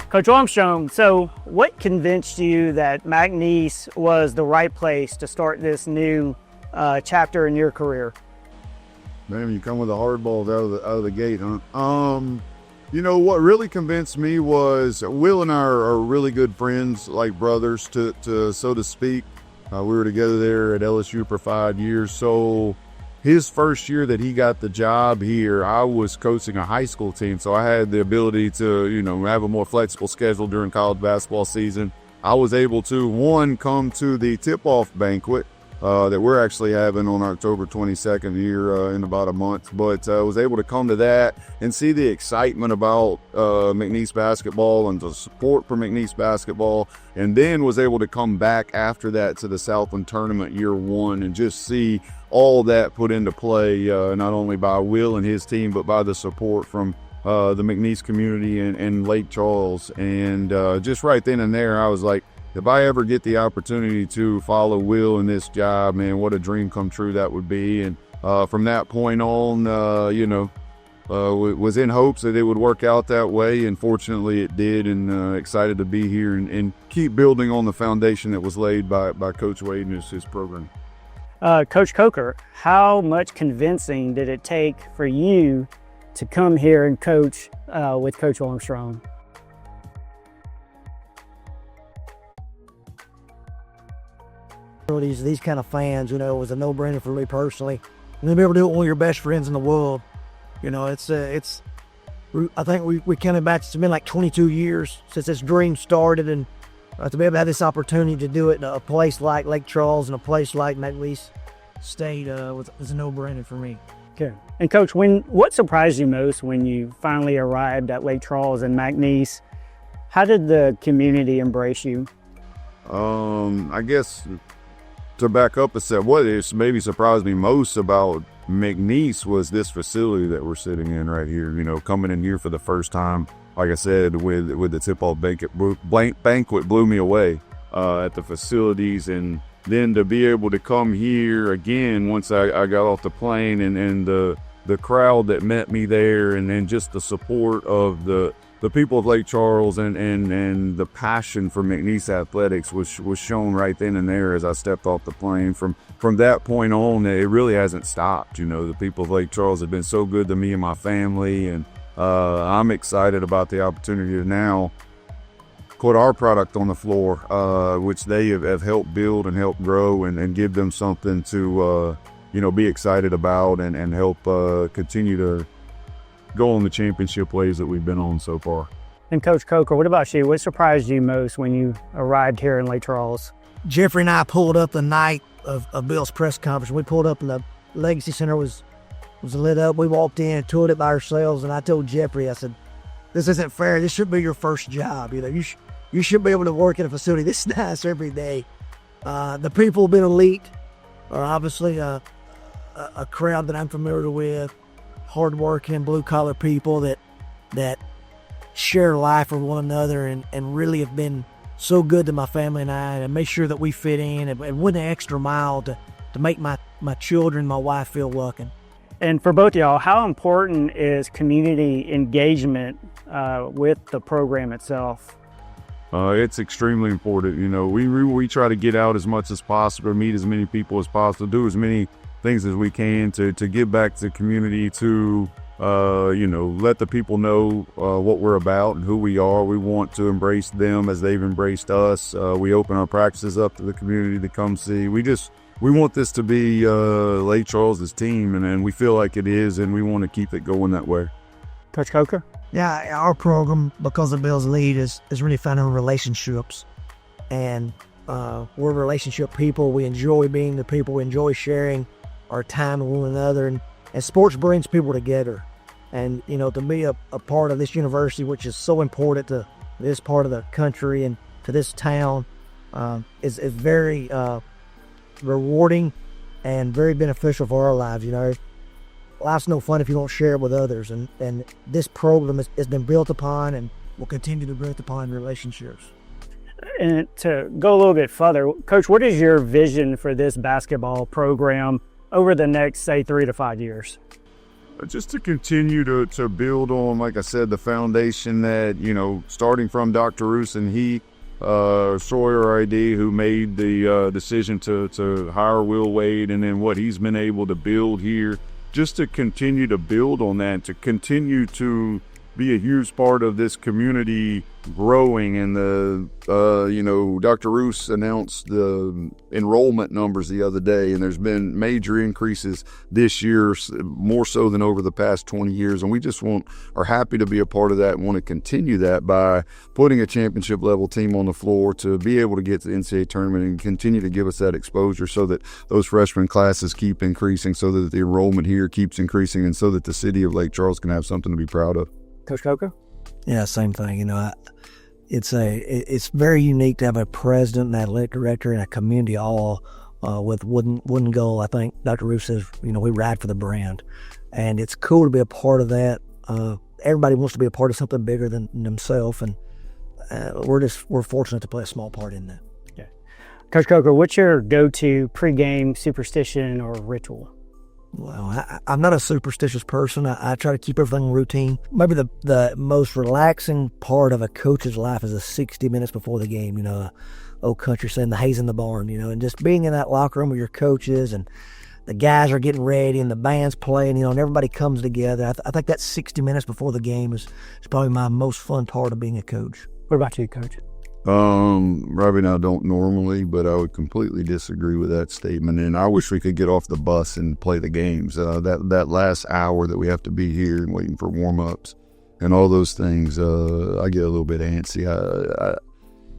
Coach Armstrong, so what convinced you that McNeese was the right place to start this new chapter in your career? Man, you come with the hard balls out of the gate, huh? You know, what really convinced me was Will and I are really good friends, like brothers, to so to speak. We were together there at LSU for 5 years. So his first year that he got the job here, I was coaching a high school team. So I had the ability to, you know, have a more flexible schedule during college basketball season. I was able to, one, come to the tip-off banquet that we're actually having on October 22nd here in about a month. But I was able to come to that and see the excitement about McNeese basketball and the support for McNeese basketball. And then was able to come back after that to the Southland Tournament year one and just see all that put into play, not only by Will and his team, but by the support from the McNeese community and Lake Charles. And just right then and there, I was like, if I ever get the opportunity to follow Will in this job, man, what a dream come true that would be. And from that point on, was in hopes that it would work out that way. And fortunately it did, and excited to be here and keep building on the foundation that was laid by Coach Wade and his program. Coach Coker, how much convincing did it take for you to come here and coach with Coach Armstrong? These kind of fans, you know, it was a no-brainer for me personally. And to be able to do it with one of your best friends in the world, you know, it's. I think we counted back. It's been like 22 years since this dream started, and to be able to have this opportunity to do it in a place like Lake Charles and a place like McNeese State was a no-brainer for me. Okay. And Coach, what surprised you most when you finally arrived at Lake Charles and McNeese? How did the community embrace you? I guess, to back up a step, what is maybe surprised me most about McNeese was this facility that we're sitting in right here. You know, coming in here for the first time, like I said, with the tip-off banquet blew me away at the facilities. And then to be able to come here again once I got off the plane and the crowd that met me there, and then just the support of the people of Lake Charles and the passion for McNeese athletics was shown right then and there as I stepped off the plane. From that point on, it really hasn't stopped. You know, the people of Lake Charles have been so good to me and my family, and I'm excited about the opportunity to now put our product on the floor, which they have helped build and help grow, and give them something to be excited about and help continue to go on the championship ways that we've been on so far. And Coach Coker, what about you? What surprised you most when you arrived here in Lake Charles? Jeffrey and I pulled up the night of Bill's press conference. We pulled up and the Legacy Center was lit up. We walked in, toured it by ourselves, and I told Jeffrey, I said, this isn't fair. This should be your first job. You know, you should be able to work in a facility this nice every day. The people have been elite, are obviously a crowd that I'm familiar with. Hardworking, blue-collar people that share life with one another and really have been so good to my family and I, and make sure that we fit in and went an extra mile to make my children, my wife feel welcome. And for both of y'all, how important is community engagement with the program itself? It's extremely important. You know, we try to get out as much as possible, meet as many people as possible, do as many things as we can to give back to the community, to let the people know what we're about and who we are. We want to embrace them as they've embraced us. We open our practices up to the community to come see. We want this to be Lake Charles' team, and we feel like it is, and we want to keep it going that way. Coach Coker? Yeah, our program, because of Bill's lead, is really founded on relationships. And we're relationship people. We enjoy being the people. We enjoy sharing our time with one another. And sports brings people together. And, you know, to be a part of this university, which is so important to this part of the country and to this town, is very rewarding and very beneficial for our lives. You know, life's no fun if you don't share it with others. And this program has been built upon and will continue to be built upon relationships. And to go a little bit further, Coach, what is your vision for this basketball program over the next, say, 3 to 5 years? Just to continue to build on, like I said, the foundation that, starting from Dr. Roos and Sawyer ID, who made the decision to hire Will Wade, and then what he's been able to build here, just to continue to build on that, to continue to be a huge part of this community growing. And Dr. Roos announced the enrollment numbers the other day, and there's been major increases this year, more so than over the past 20 years. And we just are happy to be a part of that and want to continue that by putting a championship level team on the floor to be able to get to the NCAA tournament and continue to give us that exposure so that those freshman classes keep increasing, so that the enrollment here keeps increasing, and so that the city of Lake Charles can have something to be proud of. Coach Coker? Yeah, same thing. It's very unique to have a president and athletic director and a community all with one goal. I think Dr. Roos says, we ride for the brand, and it's cool to be a part of that. Everybody wants to be a part of something bigger than themselves, and we're fortunate to play a small part in that. Yeah. Coach Coker, what's your go-to pregame superstition or ritual? Well, I'm not a superstitious person. I try to keep everything routine. Maybe the most relaxing part of a coach's life is the 60 minutes before the game. Old country saying the hay's in the barn, and just being in that locker room with your coaches, and the guys are getting ready and the band's playing, and everybody comes together. I think that 60 minutes before the game is probably my most fun part of being a coach. What about you, Coach? Robbie and I don't normally, but I would completely disagree with that statement. And I wish we could get off the bus and play the games. That last hour that we have to be here and waiting for warm-ups and all those things, I get a little bit antsy.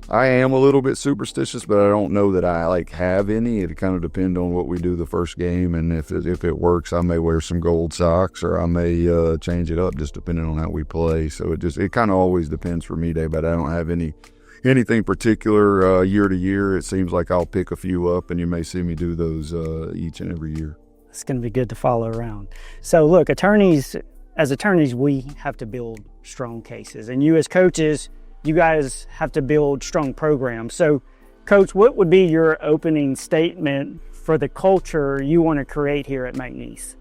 I am a little bit superstitious, but I don't know that I have any. It kind of depends on what we do the first game, and if it works, I may wear some gold socks, or I may change it up just depending on how we play. So it kind of always depends for me, Dave. But I don't have anything particular year to year. It seems like I'll pick a few up, and you may see me do those each and every year. It's going to be good to follow around. So look, as attorneys, we have to build strong cases, and you as coaches, you guys have to build strong programs. So Coach, what would be your opening statement for the culture you want to create here at McNeese?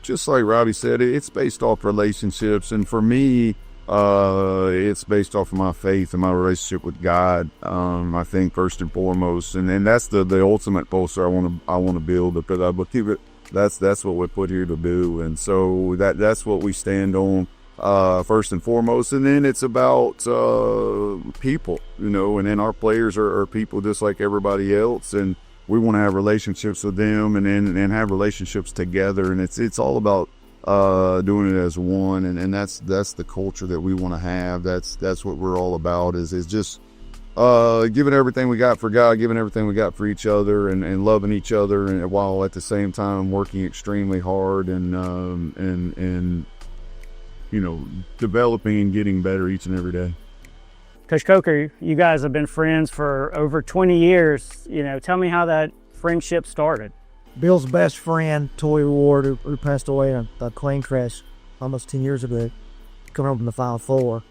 Just like Robbie said, it's based off relationships, and for me, it's based off of my faith and my relationship with God. I think first and foremost, and that's the ultimate poster I want to build, because I believe that's what we're put here to do, and so that's what we stand on first and foremost. And then it's about people, and then our players are people just like everybody else, and we want to have relationships with them, and have relationships together, and it's all about doing it as one, and that's the culture that we want to have. That's what we're all about, is just giving everything we got for God, giving everything we got for each other, and loving each other, and while at the same time working extremely hard and developing and getting better each and every day. Coach Coker, you guys have been friends for over 20 years. Tell me how that friendship started. Bill's best friend, Toy Ward, who passed away in a plane crash almost 10 years ago, coming home from the Final Four.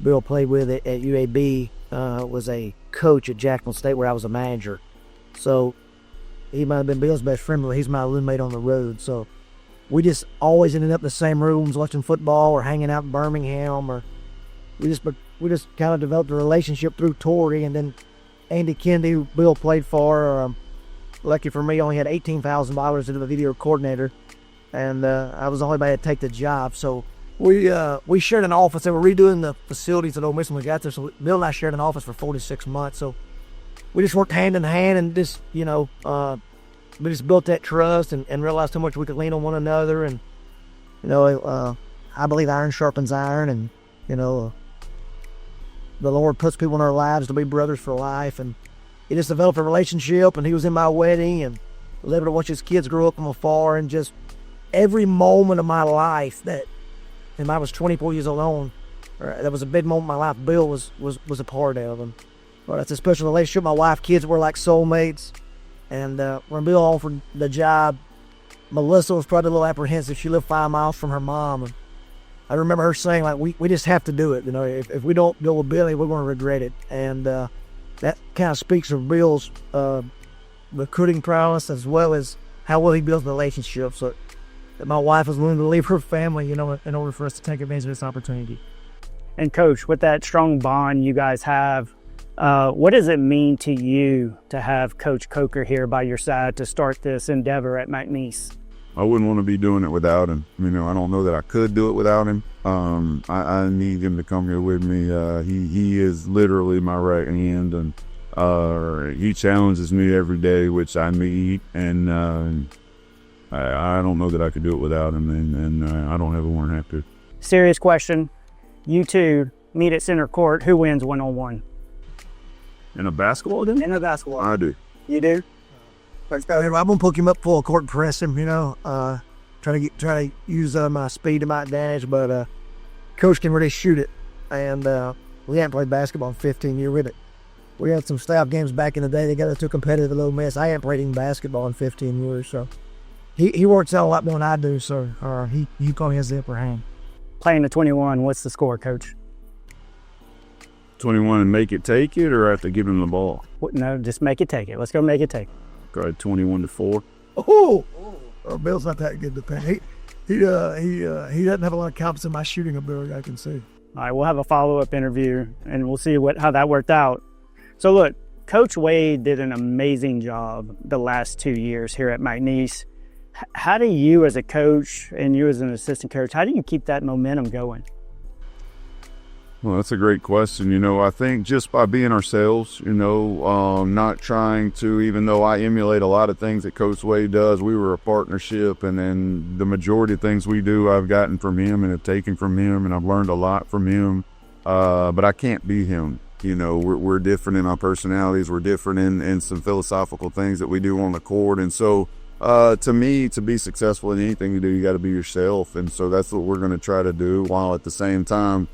Bill played with it at UAB, was a coach at Jacksonville State where I was a manager. So he might have been Bill's best friend, but he's my roommate on the road. So we just always ended up in the same rooms watching football or hanging out in Birmingham, or we just kind of developed a relationship through Torrey. And then Andy Kennedy, who Bill played for, lucky for me, only had $18,000 into the video coordinator, and I was the only one to take the job. So we shared an office. They were redoing the facilities at Ole Miss when we got there. So Bill and I shared an office for 46 months. So we just worked hand in hand, and just we just built that trust and realized how much we could lean on one another. And I believe iron sharpens iron, and the Lord puts people in our lives to be brothers for life. And he just developed a relationship, and he was in my wedding, and was able to watch his kids grow up from afar. And just every moment of my life and I was 24 years old that was a big moment in my life, Bill was a part of. And it's a special relationship. My wife, kids were like soulmates. And when Bill offered the job, Melissa was probably a little apprehensive. She lived 5 miles from her mom. And I remember her saying, we just have to do it. If we don't go with Billy, we're going to regret it. And that kind of speaks of Bill's recruiting prowess, as well as how well he builds relationships. So that my wife was willing to leave her family, in order for us to take advantage of this opportunity. And Coach, with that strong bond you guys have, what does it mean to you to have Coach Coker here by your side to start this endeavor at McNeese? I wouldn't want to be doing it without him. I don't know that I could do it without him. I need him to come here with me. He is literally my right hand, and he challenges me every day, which I need. And I don't know that I could do it without him, and I don't ever want to have to. Serious question. You two meet at center court. Who wins one-on-one? In a basketball game? In a basketball. I do. You do? I'm gonna poke him up full court and press him. Try to use my speed to my advantage, but Coach can really shoot it. And we haven't played basketball in 15 years with it. We had some staff games back in the day. They got us to a competitive little mess. I haven't played in basketball in 15 years, so he works out a lot more than I do. So he probably has the upper hand. Playing the 21, what's the score, Coach? 21 and make it take it, or I have to give him the ball? No, just make it take it. Let's go make it take it. Go ahead, 21-4. Oh, Bill's not that good to paint. He doesn't have a lot of confidence in my shooting ability, I can see. All right, we'll have a follow-up interview, and we'll see how that worked out. So look, Coach Wade did an amazing job the last 2 years here at McNeese. How do you as a coach and you as an assistant coach, how do you keep that momentum going? Well, that's a great question. I think just by being ourselves, not trying to, even though I emulate a lot of things that Coach Wade does, we were a partnership, and then the majority of things we do I've gotten from him and have taken from him, and I've learned a lot from him, but I can't be him. We're different in our personalities. We're different in some philosophical things that we do on the court, and so to me, to be successful in anything you do, you got to be yourself, and so that's what we're going to try to do, while at the same time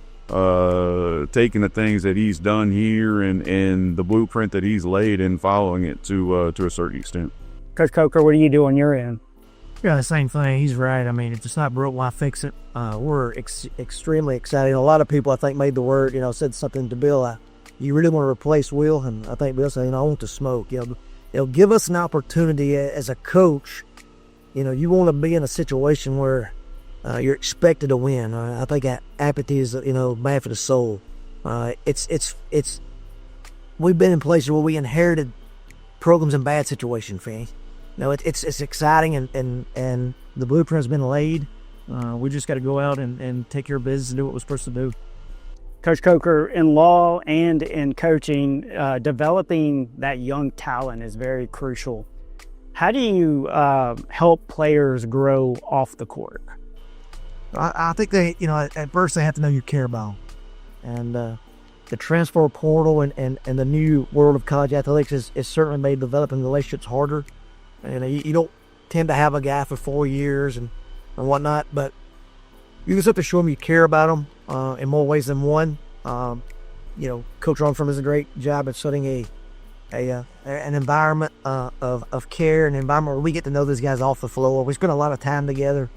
taking the things that he's done here and the blueprint that he's laid and following it to a certain extent. Coach Coker, what do you do on your end? Yeah, the same thing. He's right. If it's not broke, why fix it? We're extremely excited. A lot of people, I think, made the word, said something to Bill. You really want to replace Will? And I think Bill said, I want to smoke. It'll give us an opportunity as a coach. You want to be in a situation where you're expected to win. I think apathy is, bad for the soul. We've been in places where we inherited programs in bad situations, Fanny. It's exciting, and the blueprint's been laid. We just got to go out and take care of business and do what we're supposed to do. Coach Coker, in law and in coaching, developing that young talent is very crucial. How do you help players grow off the court? I think they, at first they have to know you care about them. And the transfer portal and the new world of college athletics is certainly made developing relationships harder. And you don't tend to have a guy for 4 years and whatnot, but you just have to show them you care about them in more ways than one. Coach Armstrong does a great job at setting an environment of care, an environment where we get to know these guys off the floor. We spend a lot of time together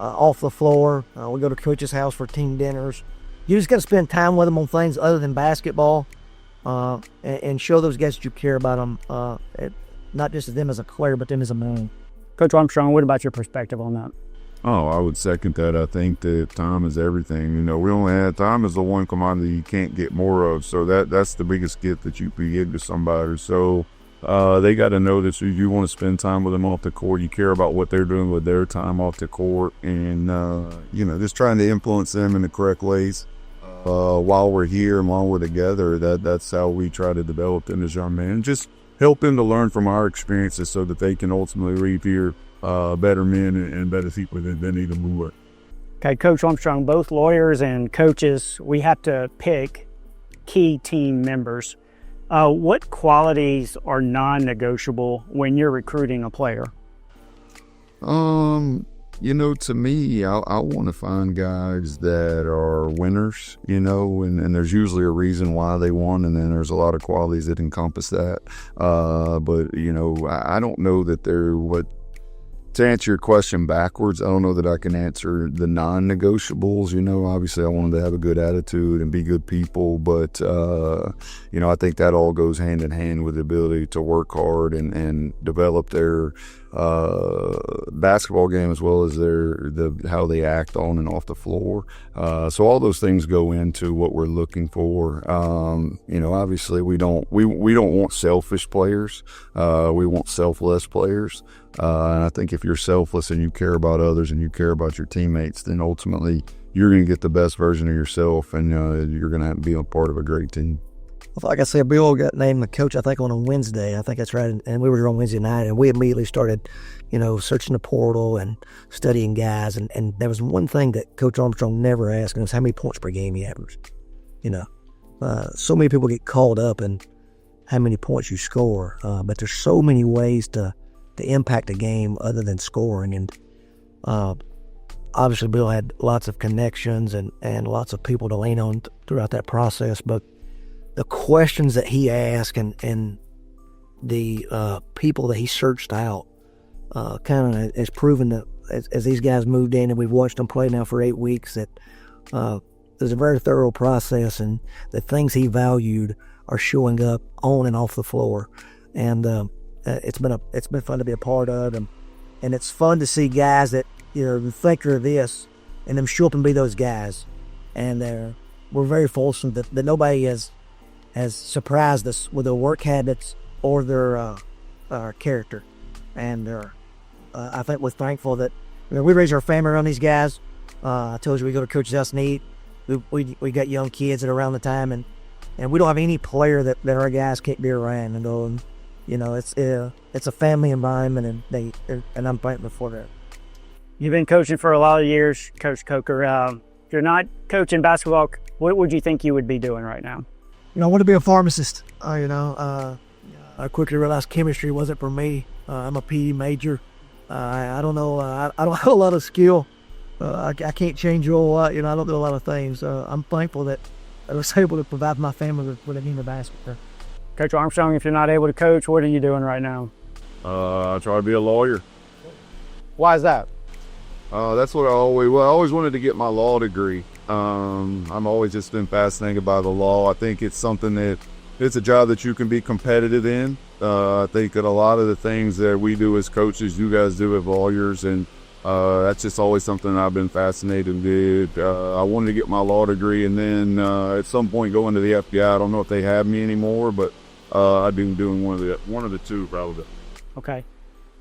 off the floor. We go to Coach's house for team dinners. You just got to spend time with them on things other than basketball and show those guys that you care about them, not just them as a player, but them as a man. Coach Armstrong, what about your perspective on that? Oh, I would second that. I think that time is everything. We only have time is the one commodity you can't get more of. So that's the biggest gift that you can give to somebody. So they got to know that you want to spend time with them off the court. You care about what they're doing with their time off the court, and just trying to influence them in the correct ways while we're here and while we're together. That's how we try to develop them as young men. Just help them to learn from our experiences so that they can ultimately leave here better men and better people than even we were. Okay, Coach Armstrong, both lawyers and coaches, we have to pick key team members. What qualities are non-negotiable when you're recruiting a player? To me, I want to find guys that are winners, and there's usually a reason why they won, and then there's a lot of qualities that encompass that. But I don't know that they're what To answer your question backwards, I don't know that I can answer the non-negotiables. Obviously I want them to have a good attitude and be good people, but I think that all goes hand in hand with the ability to work hard and develop their basketball game as well as how they act on and off the floor. So all those things go into what we're looking for. Obviously we don't want selfish players. We want selfless players. And I think if you're selfless and you care about others and you care about your teammates, then ultimately you're going to get the best version of yourself, and you're going to be a part of a great team. Like I said, Bill got named the coach, I think, on a Wednesday. I think that's right. And we were here on Wednesday night, and we immediately started, searching the portal and studying guys. And there was one thing that Coach Armstrong never asked, and it was how many points per game he averaged. So many people get caught up in how many points you score, but there's so many ways to impact a game other than scoring. And obviously Bill had lots of connections and lots of people to lean on throughout that process, but the questions that he asked and the people that he searched out kind of has proven that as these guys moved in and we've watched them play now for 8 weeks, that there's a very thorough process, and the things he valued are showing up on and off the floor. And it's been fun to be a part of, and it's fun to see guys that think they're this and them show up and be those guys. And we're very fortunate that nobody has surprised us with their work habits or their character. And I think we're thankful that we raise our family around these guys. I told you we go to Coach's house and eat. We got young kids that are around the time, and we don't have any player that our guys can't be around and go. And, it's a family environment, and I'm thankful for that. You've been coaching for a lot of years, Coach Coker. If you're not coaching basketball, what would you think you would be doing right now? I want to be a pharmacist. I quickly realized chemistry wasn't for me. I'm a PE major. I don't know. I don't have a lot of skill. I can't change a whole lot. I don't do a lot of things. I'm thankful that I was able to provide my family with a game of basketball. Coach Armstrong, if you're not able to coach, what are you doing right now? I try to be a lawyer. Why is that? That's what I always wanted to get my law degree. I'm always just been fascinated by the law. I think it's something that it's a job that you can be competitive in. I think that a lot of the things that we do as coaches, you guys do as lawyers, and that's just always something I've been fascinated with. I wanted to get my law degree, and then at some point go into the FBI. I don't know if they have me anymore, but I've been doing one of the two probably. Okay.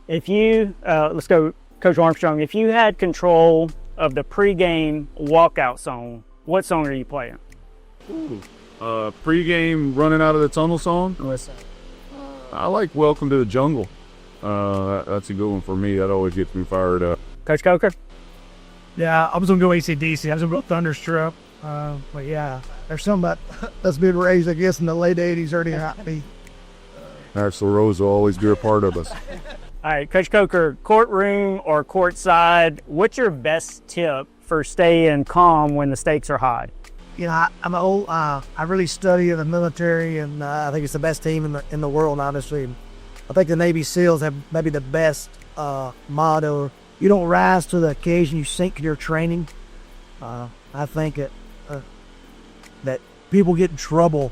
If you let's go, Coach Armstrong. If you had control of the pregame walkout song, what song are you playing? Pregame running out of the tunnel song. I like "Welcome to the Jungle." That's a good one for me. That always gets me fired up. Coach Coker? Yeah, I was gonna go AC/DC. I was gonna go Thunderstruck. But yeah, there's something about that's been raised, I guess, in the late '80s, early '90s. Axl Rose will always be a part of us. All right, Coach Coker, courtroom or courtside, what's your best tip for staying calm when the stakes are high? I'm old. I really study in the military, and I think it's the best team in the world, honestly. I think the Navy SEALs have maybe the best motto. You don't rise to the occasion, you sink to your training. I think that people get in trouble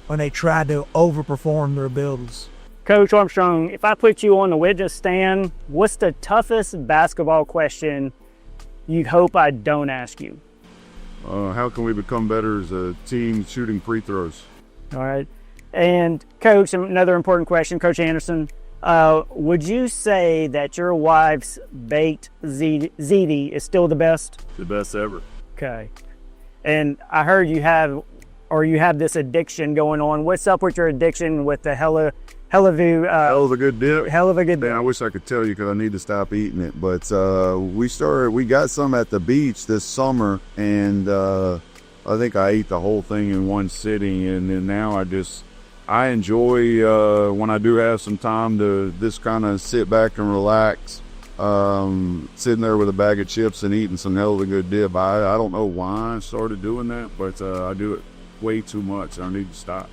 when they try to overperform their abilities. Coach Armstrong, if I put you on the witness stand, what's the toughest basketball question you hope I don't ask you? How can we become better as a team shooting free throws? All right. And Coach, another important question, Coach Anderson, would you say that your wife's baked ziti is still the best? The best ever. Okay. And I heard you have this addiction going on. What's up with your addiction with the hell of a good dip. Hell of a good dip. Man, I wish I could tell you because I need to stop eating it. But we got some at the beach this summer, and I think I ate the whole thing in one sitting. And then now I enjoy when I do have some time to just kind of sit back and relax, sitting there with a bag of chips and eating some hell of a good dip. I don't know why I started doing that, but I do it way too much. I need to stop.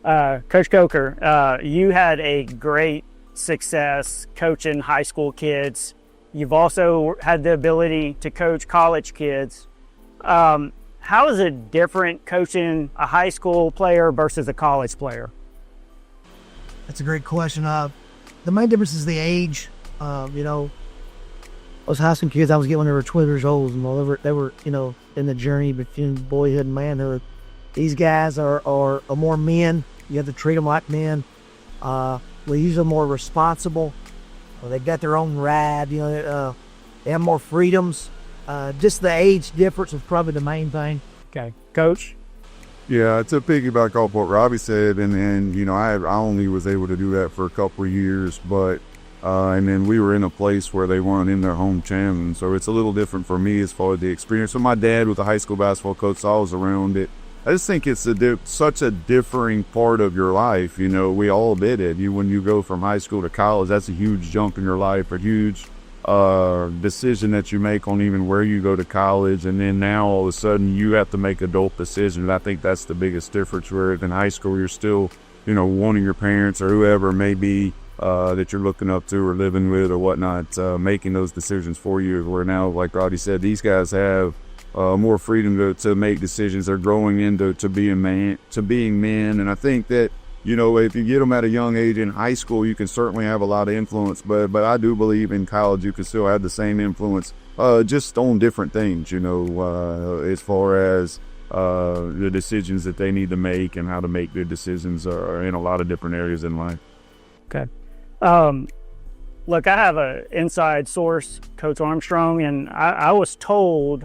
Coach Coker, you had a great success coaching high school kids. You've also had the ability to coach college kids. How is it different coaching a high school player versus a college player? That's a great question. The main difference is the age. Those high school kids I was getting when they were 12 years old, and they were in the journey between boyhood and manhood. These guys are more men. You have to treat them like men. We're usually more responsible. They've got their own ride. They have more freedoms. Just the age difference is probably the main thing. Okay, Coach. Yeah, to piggyback off what Robbie said, and I only was able to do that for a couple of years, but and then we were in a place where they weren't in their home champion, so it's a little different for me as far as the experience. So my dad was a high school basketball coach, so I was around it. I just think it's such a differing part of your life. We all did it. When you go from high school to college, that's a huge jump in your life, a huge decision that you make on even where you go to college. And then now all of a sudden you have to make adult decisions. I think that's the biggest difference, where in high school you're still, wanting your parents or whoever may be that you're looking up to or living with or whatnot, making those decisions for you. Where now, like Roddy said, these guys have more freedom to make decisions. They're growing into being men. And I think that, if you get them at a young age in high school, you can certainly have a lot of influence. But I do believe in college you can still have the same influence, just on different things, as far as the decisions that they need to make and how to make good decisions are in a lot of different areas in life. Okay. Look, I have an inside source, Coach Armstrong, and I was told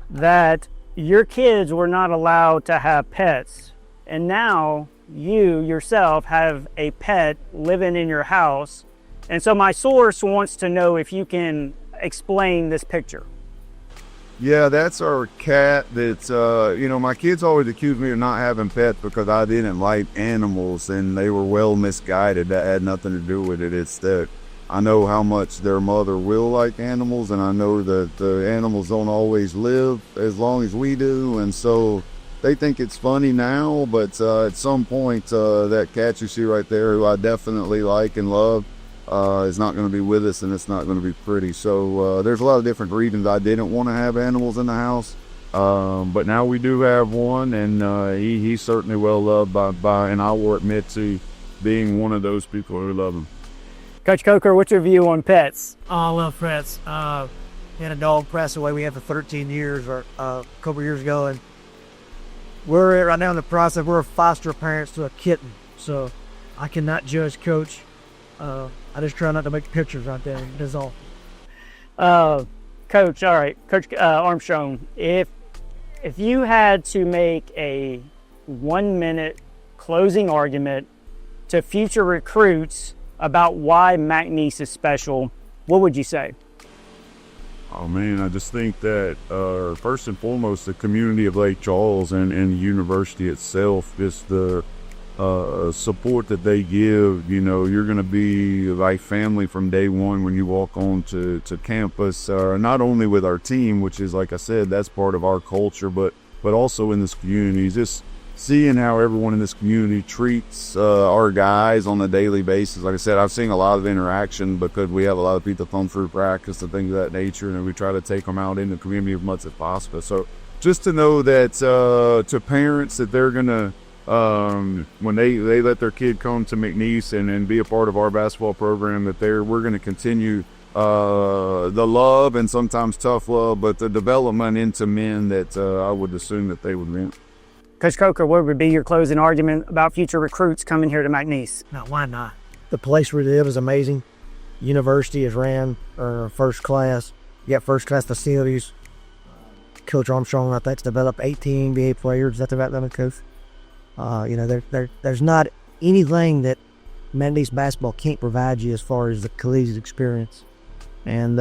that your kids were not allowed to have pets. And now you yourself have a pet living in your house. And so my source wants to know if you can explain this picture. Yeah, that's our cat. That's, my kids always accused me of not having pets because I didn't like animals, and they were well misguided. That had nothing to do with it. It's that I know how much their mother will like animals, and I know that the animals don't always live as long as we do. And so they think it's funny now, but at some point, that cat you see right there, who I definitely like and love, is not going to be with us, and it's not going to be pretty. So there's a lot of different reasons I didn't want to have animals in the house, but now we do have one, and he's certainly well loved by, and I will admit to being one of those people who love him. Coach Coker, what's your view on pets? Oh, I love pets. We had a dog pass away. We had for 13 years, or a couple years ago, and we're right now in the process. We're foster parents to a kitten, so I cannot judge Coach. I just try not to make pictures right there. That's all. Coach, all right, Coach Armstrong, if you had to make a 1-minute closing argument to future recruits about why McNeese is special, what would you say? Oh man, I just think that first and foremost, the community of Lake Charles and the university itself, just the support that they give. You're going to be like family from day one when you walk on to campus, not only with our team, which is, like I said, that's part of our culture, but also in this community. Just seeing how everyone in this community treats our guys on a daily basis. Like I said, I've seen a lot of interaction because we have a lot of people come through practice and things of that nature, and we try to take them out in the community as much as possible. So just to know that to parents that they're going to, when they let their kid come to McNeese and be a part of our basketball program, that we're going to continue the love, and sometimes tough love, but the development into men that I would assume that they would want. Coach Coker, what would be your closing argument about future recruits coming here to McNeese? No, why not? The place we live is amazing. University is ran first class. You got first class facilities. Coach Armstrong, I think, developed 18 NBA players. Is that about them, Coach? There's not anything that McNeese basketball can't provide you as far as the collegiate experience. And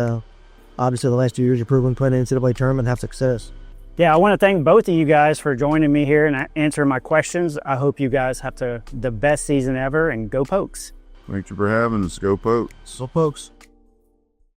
obviously, the last 2 years, you've proven playing in the NCAA Tournament and have success. Yeah, I want to thank both of you guys for joining me here and answering my questions. I hope you guys have the best season ever, and go Pokes. Thank you for having us. Go Pokes. Go Pokes.